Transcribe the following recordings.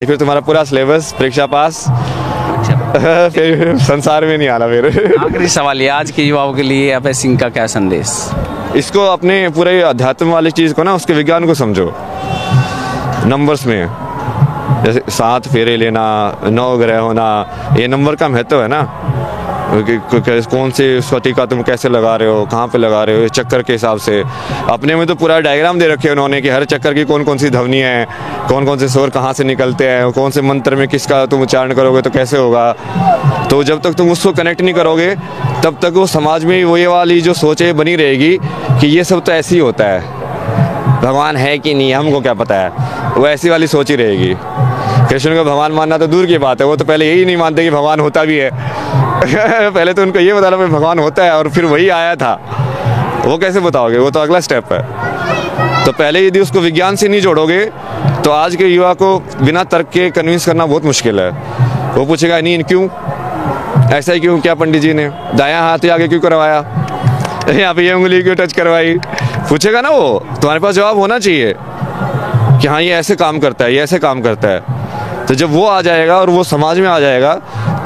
फिर तुम्हारा पूरा सिलेबस, परीक्षा पास, फिर संसार में नहीं आना। फिर आखिरी सवाल ये, आज के युवाओं के लिए अभय सिंह का क्या संदेश? इसको अपने पूरे अध्यात्म वाली चीज़ को ना, उसके विज्ञान को समझो। नंबर्स में जैसे 7 फेरे लेना, 9 ग्रह होना, ये नंबर का महत्व है ना। कौन से उसका टीका तुम कैसे लगा रहे हो, कहाँ पे लगा रहे हो, चक्कर के हिसाब से। अपने में तो पूरा डायग्राम दे रखे हैं उन्होंने कि हर चक्कर की कौन कौन सी ध्वनि है, कौन कौन से स्वर कहाँ से निकलते हैं, कौन से मंत्र में किसका तुम उच्चारण करोगे तो कैसे होगा। तो जब तक तुम उसको कनेक्ट नहीं करोगे तब तक वो समाज में वो ये वाली जो सोचें बनी रहेगी कि ये सब तो ऐसे ही होता है, भगवान है कि नहीं हमको क्या पता है, वो ऐसी वाली सोच ही रहेगी। कृष्ण को भगवान मानना तो दूर की बात है, वो तो पहले यही नहीं मानते कि भगवान होता भी है। पहले तो उनको ये बताना भगवान होता है और फिर वही आया था, वो कैसे बताओगे, वो तो अगला स्टेप है। तो पहले यदि उसको विज्ञान से नहीं जोड़ोगे तो आज के युवा को बिना तर्क के कन्विंस करना बहुत मुश्किल है। वो पूछेगा नहीं क्यों, ऐसा ही क्यों, क्या पंडित जी ने दायां हाथ आगे क्यों करवाया, यहाँ पे ये उंगली क्यों टच करवाई, पूछेगा ना। वो तुम्हारे पास जवाब होना चाहिए कि हाँ ये ऐसे काम करता है, ये ऐसे काम करता है। तो जब वो आ जाएगा और वो समाज में आ जाएगा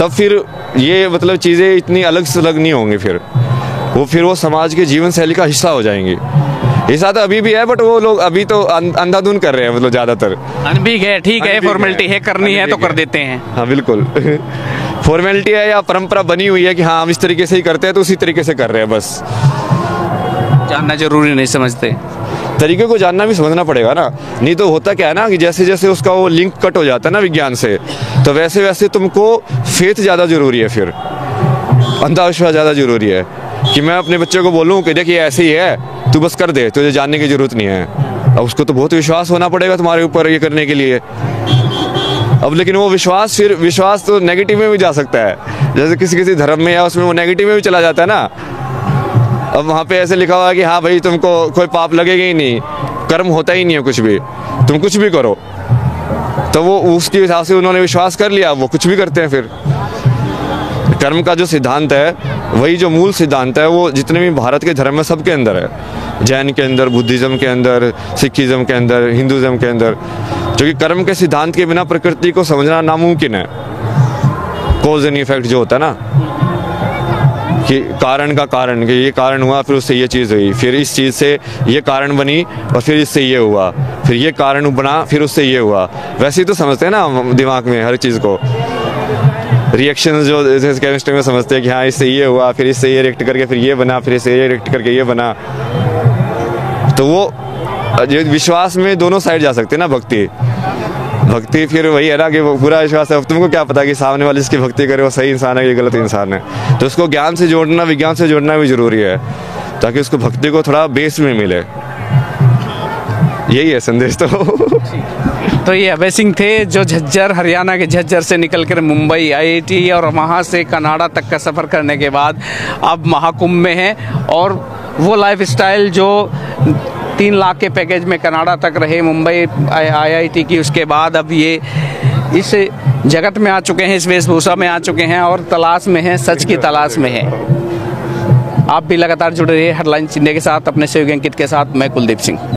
तब फिर ये मतलब चीज़ें इतनी अलग से अलग नहीं होंगी। फिर वो समाज के जीवन शैली का हिस्सा हो जाएंगी। ऐसा तो अभी भी है, बट वो लोग अभी तो अंधाधुन कर रहे हैं, मतलब ज़्यादातर। अनभिज्ञ है, ठीक है, फॉर्मेलिटी है, करनी है तो कर देते हैं। हाँ बिल्कुल। फॉर्मेलिटी है या परंपरा बनी हुई है कि हाँ हम इस तरीके से ही करते हैं तो उसी तरीके से कर रहे हैं बस। जानना जरूरी नहीं समझते, तरीके को जानना भी समझना पड़ेगा ना। नहीं तो होता क्या है ना कि जैसे जैसे उसका वो लिंक कट हो जाता है ना विज्ञान से, तो वैसे वैसे तुमको फेथ ज़्यादा जरूरी है, फिर अंधविश्वास ज़्यादा जरूरी है। कि मैं अपने बच्चे को बोलूँ कि देखिए ऐसे ही है, तू बस कर दे, तुझे जानने की जरूरत नहीं है। अब उसको तो बहुत विश्वास होना पड़ेगा तुम्हारे ऊपर ये करने के लिए। अब लेकिन वो विश्वास तो नेगेटिव में भी जा सकता है, जैसे किसी किसी धर्म में या उसमें वो नेगेटिव में भी चला जाता है ना। अब वहाँ पे ऐसे लिखा हुआ है कि हाँ भाई तुमको कोई पाप लगेगा ही नहीं, कर्म होता ही नहीं है कुछ भी, तुम कुछ भी करो। तो वो उसके हिसाब से उन्होंने विश्वास कर लिया, वो कुछ भी करते हैं। फिर कर्म का जो सिद्धांत है, वही जो मूल सिद्धांत है, वो जितने भी भारत के धर्म में सबके अंदर है। जैन के अंदर, बुद्धिज़्म के अंदर, सिखिज़्म के अंदर, हिंदुज़्म के अंदर। क्योंकि कर्म के सिद्धांत के बिना प्रकृति को समझना नामुमकिन है। कॉज एंड इफेक्ट जो होता है ना, कि कारण का कारण, कि ये कारण हुआ फिर उससे ये चीज़ हुई, फिर इस चीज़ से ये कारण बनी और फिर इससे ये हुआ, फिर ये कारण बना फिर उससे ये हुआ। वैसे ही तो समझते हैं ना दिमाग में हर चीज़ को। रिएक्शन जो जैसे केमिस्ट्री में समझते हैं कि हाँ इससे ये हुआ, फिर इससे ये रिएक्ट करके फिर ये बना, फिर इससे ये रिएक्ट करके ये बना। तो वो विश्वास में दोनों साइड जा सकते हैं ना। भक्ति फिर वही है ना कि वो पूरा विश्वास है। तुमको क्या पता कि सामने वाले जिसकी भक्ति करे वो सही इंसान है कि गलत इंसान है। तो उसको ज्ञान से जोड़ना, विज्ञान से जोड़ना भी जरूरी है, ताकि उसको भक्ति को थोड़ा बेस में मिले। यही है संदेश। तो ये अभय सिंह थे, जो झज्जर, हरियाणा के झज्जर से निकलकर मुंबई IIT और वहाँ से कनाडा तक का सफ़र करने के बाद अब महाकुंभ में हैं। और वो लाइफस्टाइल जो 3 लाख के पैकेज में कनाडा तक रहे, मुंबई IIT की, उसके बाद अब ये इस जगत में आ चुके हैं, इस वेशभूषा में आ चुके हैं और तलाश में हैं, सच की तलाश में हैं। आप भी लगातार जुड़े रहिए हेडलाइंस इंडिया के साथ, अपने सहयोगी अंकित के साथ। मैं कुलदीप सिंह।